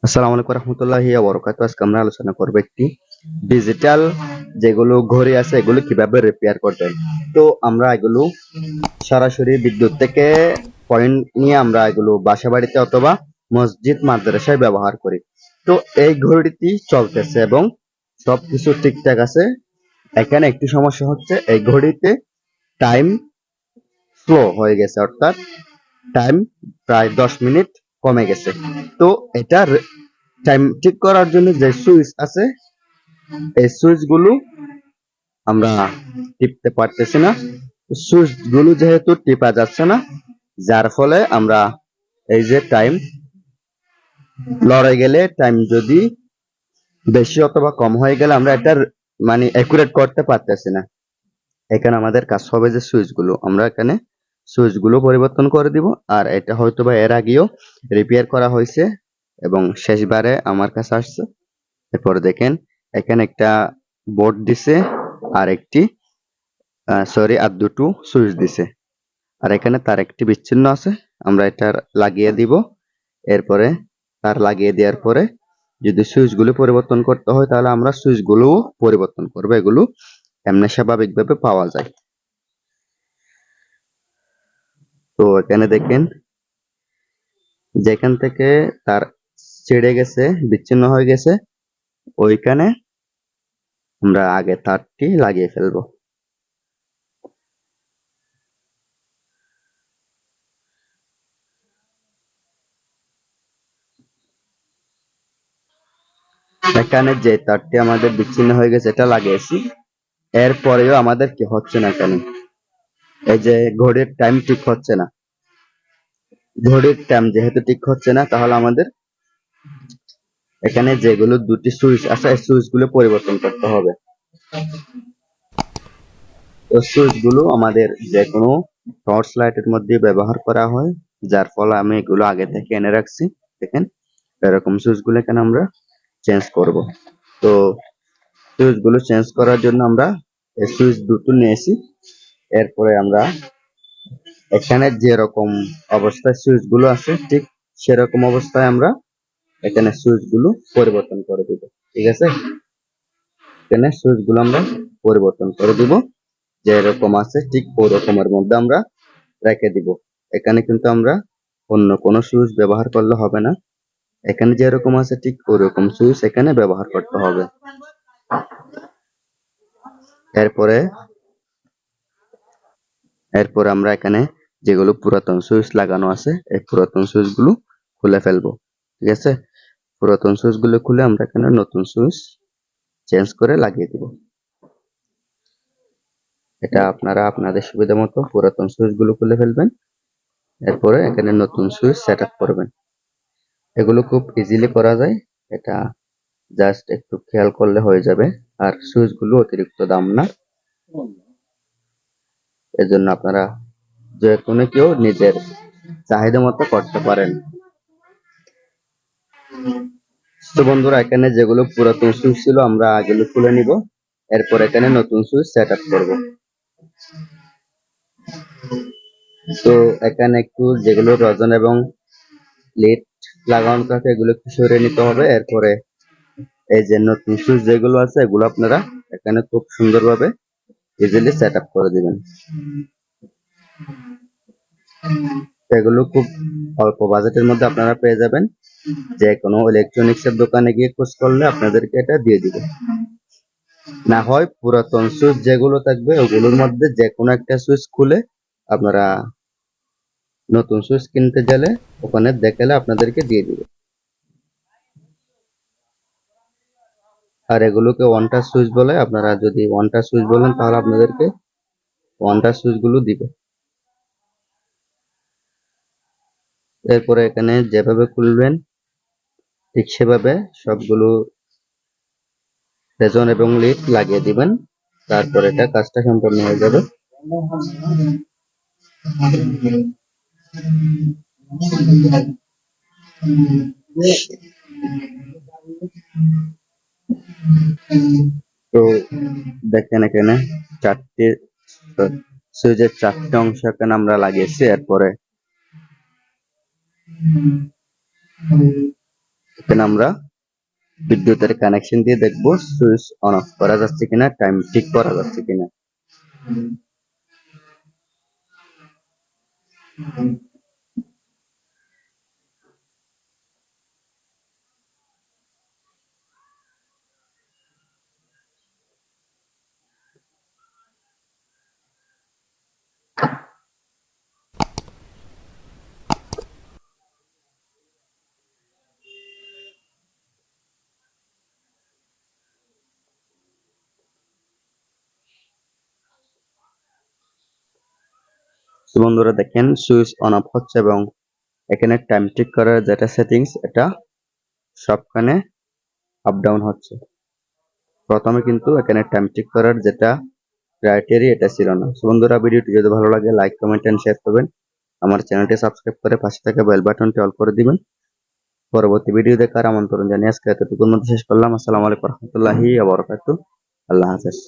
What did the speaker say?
আসসালামু আলাইকুম রহমতুল্লাহি ওয়া বারাকাতুহু। আজকে আমরা আলোচনা করব একটি ডিজিটাল যেগুলো ঘড়ি আছে এগুলো কিভাবে রিপেয়ার করবেন। তো আমরা এগুলো সরাসরি বিদ্যুৎ থেকে পয়েন্ট নিয়ে আমরা এগুলো বাসা বাড়িতে অথবা মসজিদ মাদ্রাসায় ব্যবহার করি। তো এই ঘড়িটি চলতেছে এবং সবকিছু ঠিকঠাক আছে। এখানে একটি সমস্যা হচ্ছে, এই ঘড়িতে টাইম স্লো হয়ে গেছে, অর্থাৎ টাইম প্রায় 10 মিনিট কমে গেছে। তো এটা টাইম ঠিক করার জন্য যে সুইচ আছে এই সুইচ গুলো আমরা টিপতে পারতেছি না। সুইচ গুলো যেহেতু টিপা যাচ্ছে না, যার ফলে আমরা এই যে টাইম লড়ে গেলে, টাইম যদি বেশি অথবা কম হয়ে গেলে আমরা এটার মানে অ্যাকুরেট করতে পারতেছি না। এখানে আমাদের কাজ হবে যে সুইচ গুলো আমরা এখানে সুইচ গুলো পরিবর্তন করে দিব। আর এটা হয়তো বা এর আগেও রিপেয়ার করা হয়েছে এবং শেষবারে আমার কাছে আসছে। এরপরে দেখেন এখানে একটা বোর্ড দিছে আর একটি আর দুটো সুইচ দিছে, আর এখানে তার একটি বিচ্ছিন্ন আছে। আমরা এটা লাগিয়ে দিব। এরপরে তার লাগিয়ে দেওয়ার পরে যদি সুইচ গুলো পরিবর্তন করতে হয় তাহলে আমরা সুইচ গুলো পরিবর্তন করবো। এগুলো এমনি স্বাভাবিকভাবে পাওয়া যায়। তো এখানে দেখেন যেখান থেকে তার ছিঁড়ে গেছে, বিচ্ছিন্ন হয়ে গেছে, ওইখানে আমরা আগে তারটি লাগিয়ে ফেলবো। এখানে যে তারটি আমাদের বিচ্ছিন্ন হয়ে গেছে এটা লাগিয়েছি, এরপরেও আমাদের কি হচ্ছে না কেন, এই যে ঘড়ির টাইম ঠিক হচ্ছে না। ঘড়ির টাইম যেহেতু ঠিক হচ্ছে না, তাহলে আমাদের এখানে যেগুলো দুটি সুইচ আছে এই সুইচ গুলো পরিবর্তন করতে হবে। তো সুইচ গুলো আমাদের যে কোনো টর্চ লাইটের মধ্যে ব্যবহার করা হয়, যার ফলে আমি এগুলো আগে থেকে এনে রাখছি। দেখেন এরকম সুইচ গুলো এখানে আমরা চেঞ্জ করব। তো সুইচ গুলো চেঞ্জ করার জন্য আমরা এই সুইচ দুটো নিয়েছি। এরপরে আমরা এখানে যেরকম অবস্থায় সুইচ গুলো আছে ঠিক সেরকম অবস্থায় আমরা এখানে সুইচ গুলো পরিবর্তন করে দিব। ঠিক আছে, এখানে সুইচ গুলো আমরা পরিবর্তন করে দিব, যেরকম আছে ঠিক ওই রকমের মধ্যে আমরা রেখে দিব। এখানে কিন্তু আমরা অন্য কোনো সুইচ ব্যবহার করলে হবে না। এখানে যেরকম আছে ঠিক ওরকম সুইচ এখানে ব্যবহার করতে হবে। এরপরে এরপর আমরা এখানে যেগুলো পুরাতন সুইচ লাগানো আছে এই পুরাতন সুইচ গুলো খুলে ফেলবো। ঠিক আছে, পুরাতন সুইচ গুলো খুলে আমরা এখানে নতুন সুইচ চেঞ্জ করে লাগিয়ে দিব। এটা আপনারা আপনাদের সুবিধা মতো পুরাতন সুইচ গুলো খুলে ফেলবেন। এরপরে এখানে নতুন সুইচ সেট আপ করবেন। এগুলো খুব ইজিলি করা যায়, এটা জাস্ট একটু খেয়াল করলে হয়ে যাবে। আর সুইচ গুলো অতিরিক্ত দাম না, এজন্য আপনারা যে কোনো কেউ নিজের চাহিদা মতো করতে পারেন। তো বন্ধুরা, এখানে যেগুলো পুরাতন সুইচ ছিল আমরা এগুলো খুলে নিব। এরপর এখানে নতুন সুইচ সেট আপ করবো। তো এখানে একটু যেগুলো রজন এবং লিড লাগানো থাকে এগুলো একটু সরিয়ে নিতে হবে। এরপরে এই যে নতুন সুইচ যেগুলো আছে এগুলো আপনারা এখানে খুব সুন্দরভাবে ইজিলি সেট আপ করে দিবেন। এগুলো খুব অল্প বাজেটের মধ্যে আপনারা পেয়ে যাবেন। যে কোনো ইলেকট্রনিক্স এর দোকানে গিয়ে খোঁজ করলে আপনাদেরকে এটা দিয়ে দিবে। না হয় পুরাতন সুইচ যেগুলো থাকবে ওগুলোর মধ্যে যে কোনো একটা সুইচ খুলে আপনারা নতুন সুইচ কিনতে গেলে ওখানে দেখালে আপনাদেরকে দিয়ে দিবে। আর এগুলোকে ওয়ান টাচ সুইচ বলে, আপনারা যদি ওয়ান টাচ সুইচ বলেন তাহলে আপনাদেরকে ওয়ান টাচ সুইচ গুলো দিবে। এরপরে এখানে যেভাবে খুলবেন ঠিক সেভাবে সবগুলো রেজন এবং লিড লাগিয়ে দিবেন। তারপরে এটা কাজটা সম্পন্ন হয়ে যাবে। তো দেখেন এখানে চারটি সুইচের চারটে অংশ এখানে আমরা লাগিয়েছি। এরপরে এখানে আমরা বিদ্যুতের কানেকশন দিয়ে দেখব সুইচ অন অফ করা যাচ্ছে কিনা, টাইম ঠিক করা যাচ্ছে কিনা। তো বন্ধুরা দেখেন সুইচ অন অফ হচ্ছে এবং এখানে টাইম ঠিক করার যেটা সেটিংস এটা সবখানে আপ ডাউন হচ্ছে। প্রথমে কিন্তু এখানে টাইম ঠিক করার যেটা ক্রাইটেরিয়া এটা ছিল না। সো বন্ধুরা ভিডিওটি যদি ভালো লাগে লাইক কমেন্ট এন্ড শেয়ার করবেন। আমার চ্যানেলটি সাবস্ক্রাইব করে পাশে থাকা বেল বাটনটি অল করে দিবেন। পরবর্তী ভিডিও দেখার আমন্ত্রণ জানিয়ে আজকে এতটুকুর মধ্যে শেষ করলাম। আসসালামু আলাইকুম রহমতুল্লাহি ওয়া বারাকাতুহু। আল্লাহ হাফেজ।